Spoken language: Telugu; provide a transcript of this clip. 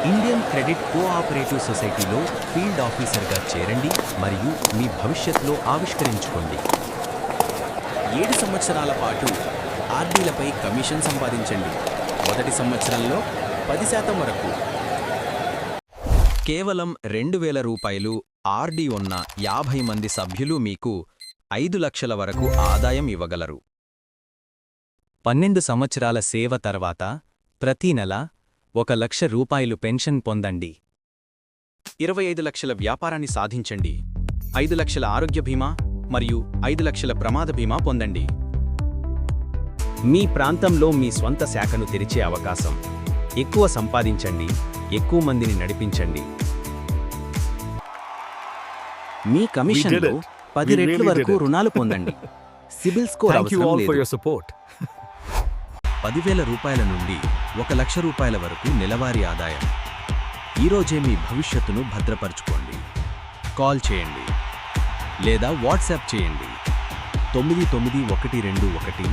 ఇండియన్ క్రెడిట్ కోఆపరేటివ్ సొసైటీలో ఫీల్డ్ ఆఫీసర్గా చేరండి మరియు మీ భవిష్యత్తులో ఆవిష్కరించుకోండి. 7 సంవత్సరాల పాటు ఆర్డీలపై కమిషన్ సంపాదించండి. మొదటి సంవత్సరంలో 10% వరకు. కేవలం 2000 రూపాయలు ఆర్డీ ఉన్న 50 మంది సభ్యులు మీకు 5 లక్షల వరకు ఆదాయం ఇవ్వగలరు. 12 సంవత్సరాల సేవ తర్వాత ప్రతి నెల 1 లక్ష రూపాయలు పెన్షన్ పొందండి. 25 లక్షల వ్యాపారాన్ని సాధించండి. 5 లక్షల ఆరోగ్య బీమా మరియు 5 లక్షల ప్రమాద బీమా పొందండి. మీ ప్రాంతంలో మీ స్వంత శాఖను తెరిచే అవకాశం. ఎక్కువ సంపాదించండి, ఎక్కువ మందిని నడిపించండి. మీ కమిషన్లో 10 రెట్లు వరకు రుణాలు పొందండి. సిబిల్ స్కోర్ అవసరం లేదు. 10,000 రూపాయల నుండి 1 లక్ష రూపాయల వరకు నెలవారీ ఆదాయం. ఈరోజే మీ భవిష్యత్తును భద్రపరచుకోండి. కాల్ చేయండి లేదా వాట్సాప్ చేయండి. 9912161950.